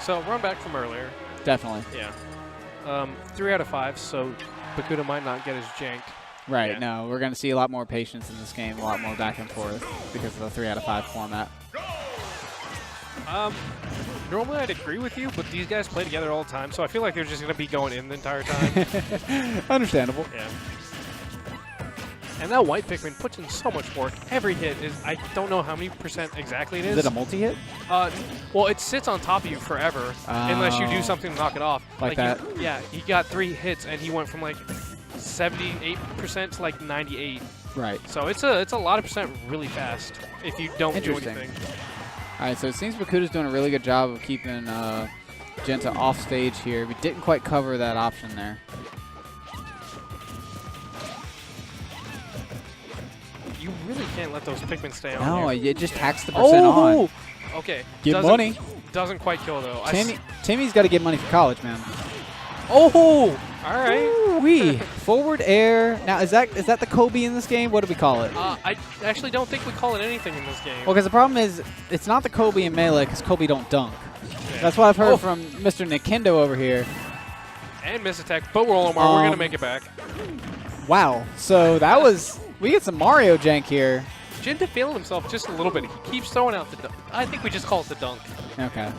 So run back from earlier. Definitely. Yeah. 3 out of 5, so Bakuuda might not get his janked. Right, Yeah. no, we're going to see a lot more patience in this game, a lot more back and forth because of the 3 out of 5 format. Normally I'd agree with you, but these guys play together all the time, so I feel like they're just going to be going in the entire time. Understandable. Yeah. And that white Pikmin puts in so much work. Every hit is, I don't know how many % exactly it is. Is it a multi-hit? Well, it sits on top of you forever unless you do something to knock it off. Like that? He got 3 hits, and he went from like 78% to like 98. Right. So it's a lot of percent really fast if you don't do Interesting. anything. All right, so it seems Bakuuda's doing a really good job of keeping Jnta off stage here. We didn't quite cover that option there. You really can't let those Pikmin stay on. No, here. it just hacks the percent on. Okay. Get money. Doesn't quite kill though. Timmy's got to get money for college, man. Oh, all right. Wee forward air. Now is that the Kobe in this game? What do we call it? I actually don't think we call it anything in this game. Well, because the problem is it's not the Kobe in Melee because Kobe don't dunk. Yeah. That's what I've heard from Mr. Nintendo over here. And miss attack, but we're Olimar. We're gonna make it back. Wow. So that was we get some Mario jank here. Jnta feeling himself just a little bit. He keeps throwing out the dunk. I think we just call it the dunk. Okay.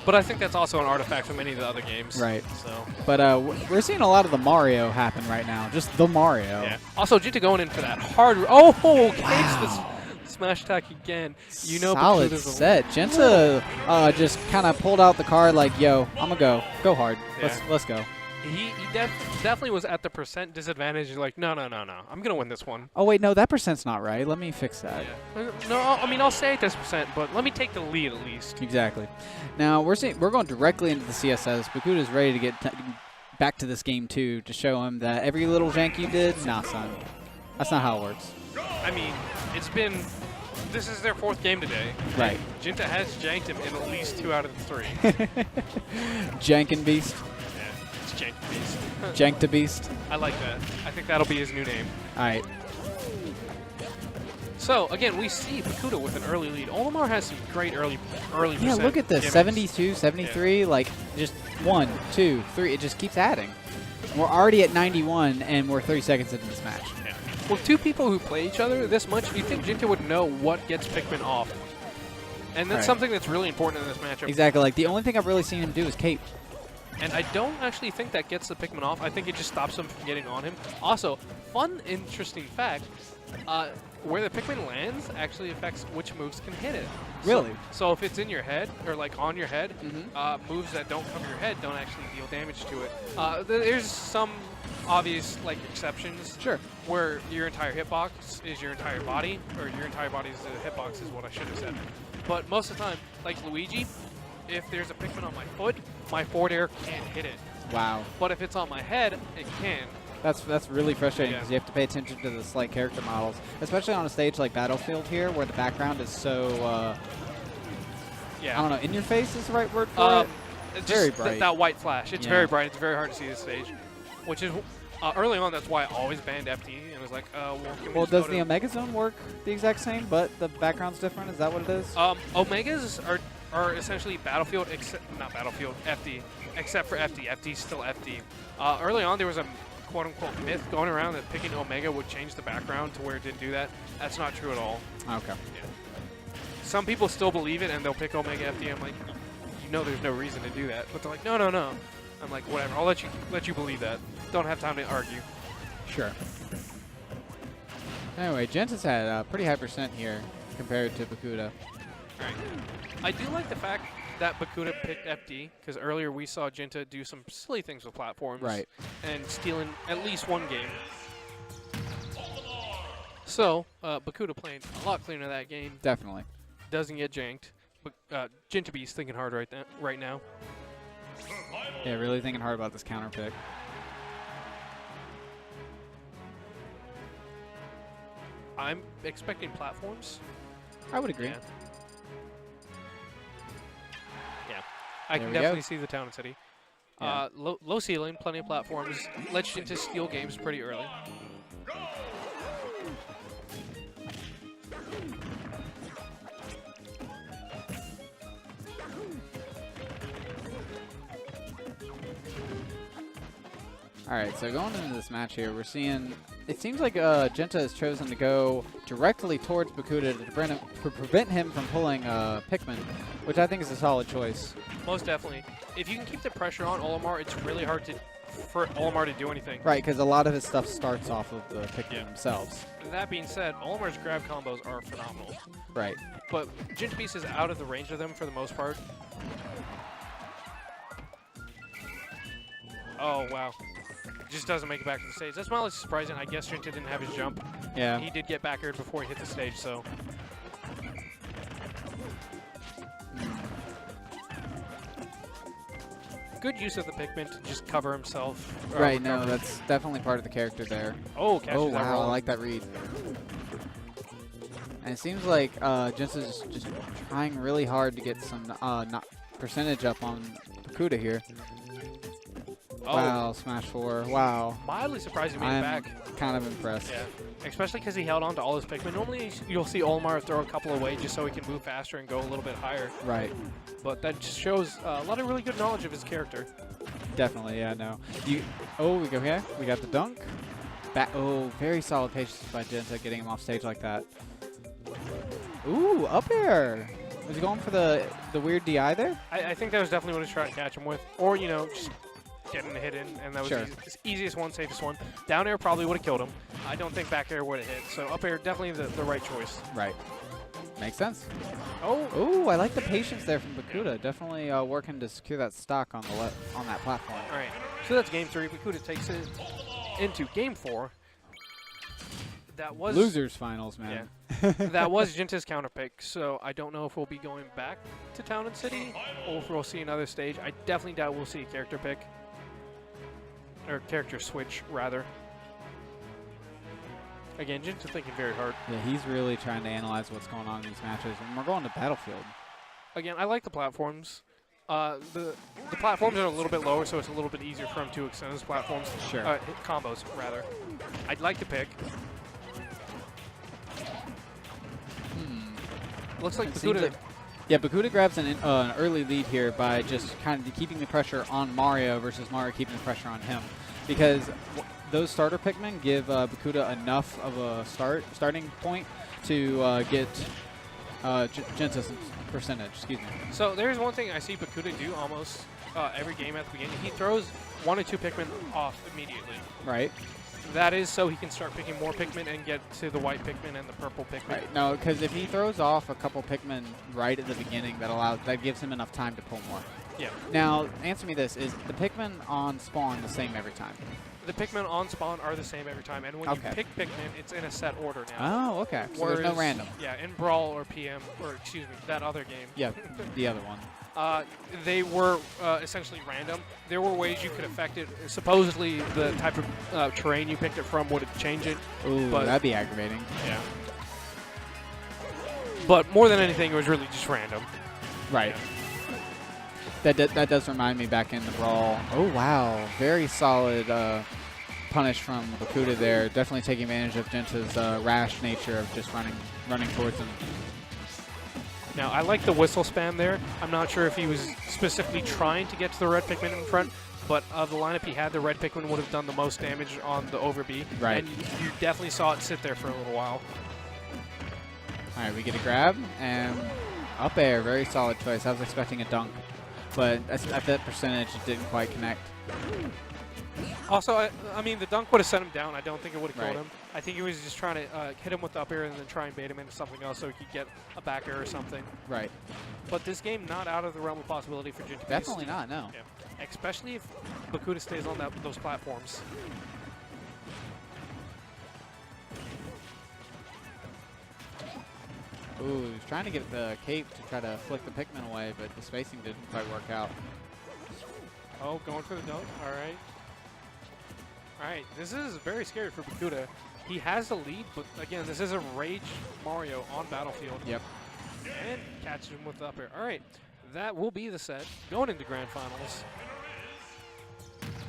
But I think that's also an artifact from many of the other games. Right. So. But we're seeing a lot of the Mario happen right now. Just the Mario. Yeah. Also, Jnta going in for that hard. Oh, wow. The smash attack again. You know, solid Bakuuda's set. Jnta just kind of pulled out the card like, yo, I'm gonna go hard. Yeah. Let's go. He definitely was at the percent disadvantage. I'm gonna win this one. Oh wait, no, that percent's not right. Let me fix that. Yeah. No, I mean I'll say it this percent, but let me take the lead at least. Exactly. Now we're going directly into the CSS. Bakuuda's ready to get back to this game too to show him that every little jank you did, nah, son, that's not how it works. I mean, this is their 4th game today. Right. Jnta has janked him in at least 2 out of the 3. JntaBeast. JntaBeast. JntaBeast. I like that. I think that'll be his new name. All right. So again, we see Bakuuda with an early lead. Olimar has some great early. Yeah, look at this. gimmicks. 72, 73, like just 1, 2, 3. It just keeps adding. We're already at 91, and we're 30 seconds into this match. Yeah. Well, 2 people who play each other this much, you think Jnta would know what gets Pikmin off. And that's something that's really important in this matchup. Exactly. Like the only thing I've really seen him do is cape. And I don't actually think that gets the Pikmin off. I think it just stops them from getting on him. Also, fun, interesting fact, where the Pikmin lands actually affects which moves can hit it. Really? So if it's in your head, or like on your head, moves that don't cover your head don't actually deal damage to it. There's some obvious exceptions. Sure. Where your entire hitbox is your entire body, or your entire body is the hitbox is what I should have said. But most of the time, like Luigi, if there's a Pikmin on my foot, my forward air can't hit it. Wow. But if it's on my head, it can. That's really frustrating because you have to pay attention to the slight character models, especially on a stage like Battlefield here, where the background is so, I don't know, in your face is the right word for it? It's very just bright. That white flash. It's very bright. It's very hard to see this stage, which is early on. That's why I always banned FD and was like, well, does the Omega Zone work the exact same, but the background's different? Is that what it is? Omegas are essentially Battlefield, not Battlefield, FD, except for FD. FD's still FD. Early on, there was a quote-unquote myth going around that picking Omega would change the background to where it didn't do that. That's not true at all. Okay. Yeah. Some people still believe it, and they'll pick Omega FD. I'm like, you know there's no reason to do that. But they're like, no. I'm like, whatever. I'll let you believe that. Don't have time to argue. Sure. Anyway, Jnta's had a pretty high percent here compared to Bakuuda. Right. I do like the fact that Bakuuda picked FD, because earlier we saw Jnta do some silly things with platforms. Right. And stealing at least one game. So, Bakuuda playing a lot cleaner that game. Definitely. Doesn't get janked. But JntaBeast thinking hard right now. Yeah, really thinking hard about this counter pick. I'm expecting platforms. I would agree. Yeah. I can definitely see the town and city. Yeah. Low ceiling, plenty of platforms. Lets Jnta steal games pretty early. All right, so going into this match here, we're seeing, it seems like Jinta has chosen to go directly towards Bakuuda to prevent him from pulling Pikmin, which I think is a solid choice. Most definitely. If you can keep the pressure on Olimar, it's really hard for Olimar to do anything. Right, because a lot of his stuff starts off of the Pikmin themselves. That being said, Olimar's grab combos are phenomenal. Right. But JntaBeast is out of the range of them for the most part. Oh, wow. Just doesn't make it back to the stage. That's mildly surprising. I guess Jinta didn't have his jump. Yeah. He did get back aired before he hit the stage, so. Good use of the Pikmin to just cover himself. Right, no, that's definitely part of the character there. Oh, catches that roll. I like that read. And it seems like Jinta's just trying really hard to get some percentage up on Bakuuda here. Oh. Wow, smash 4. Wow. Mildly surprised he made it back. Kind of impressed. Yeah, especially because he held on to all his Pikmin. Normally, you'll see Olimar throw a couple away just so he can move faster and go a little bit higher. Right. But that just shows a lot of really good knowledge of his character. Definitely, yeah, no. We go here. We got the dunk. Very solid patience by Jinta getting him off stage like that. Ooh, up air. Was he going for the weird DI there? I think that was definitely what he was trying to catch him with. Or, you know, just getting the hit in, and that was the easiest one, safest one. Down air probably would have killed him. I don't think back air would have hit. So up air, definitely the right choice. Right. Makes sense. Oh, I like the patience there from Bakuuda. Definitely working to secure that stock on that platform. All right. So that's game 3. Bakuuda takes it into game 4. That was losers finals, man. Yeah. That was Jinta's counter pick, so I don't know if we'll be going back to Town and City or if we'll see another stage. I definitely doubt we'll see a character pick. Or character switch, rather. Again, Jinta's thinking very hard. Yeah, he's really trying to analyze what's going on in these matches. And we're going to Battlefield. Again, I like the platforms. The platforms are a little bit lower, so it's a little bit easier for him to extend his platforms. Sure. Hit combos, rather. I'd like to pick. Looks like Bakuuda. Yeah, Bakuuda grabs an early lead here by just kind of keeping the pressure on Mario versus Mario keeping the pressure on him. Because those starter Pikmin give Bakuuda enough of a starting point to get Jinta some percentage. Excuse me. So there's one thing I see Bakuuda do almost every game at the beginning. He throws 1 or 2 Pikmin off immediately. Right. That is so he can start picking more Pikmin and get to the white Pikmin and the purple Pikmin. Right. No, because if he throws off a couple Pikmin right at the beginning, that gives him enough time to pull more. Yeah. Now, answer me this: is the Pikmin on spawn the same every time? The Pikmin on spawn are the same every time, and when you pick Pikmin, it's in a set order now. Oh, okay. So there's no random. Yeah, in Brawl or PM, or excuse me, that other game. Yeah, the other one. They were essentially random. There were ways you could affect it. Supposedly, the type of terrain you picked it from would change it. Ooh, that'd be aggravating. Yeah. But more than anything, it was really just random. Right. Yeah. That does remind me back in the Brawl. Oh, wow. Very solid punish from Bakuuda there. Definitely taking advantage of Jinta's rash nature of just running towards him. Now, I like the whistle spam there. I'm not sure if he was specifically trying to get to the red Pikmin in front, but of the lineup he had, the red Pikmin would have done the most damage on the over B. Right. And you definitely saw it sit there for a little while. All right, we get a grab, and up air, very solid choice. I was expecting a dunk, but at that percentage, it didn't quite connect. Also, I mean, the dunk would have sent him down. I don't think it would have killed him. I think he was just trying to hit him with the up air and then try and bait him into something else so he could get a back air or something. Right. But this game, not out of the realm of possibility for JntaBeast. Definitely not, no. Yeah. Especially if Bakuuda stays on those platforms. Ooh, he was trying to get the cape to try to flick the Pikmin away, but the spacing didn't quite work out. Oh, going for the dunk. All right. All right. This is very scary for Bakuuda. He has the lead, but again, this is a Rage Mario on Battlefield. Yep. And catches him with the up air. All right. That will be the set going into Grand Finals.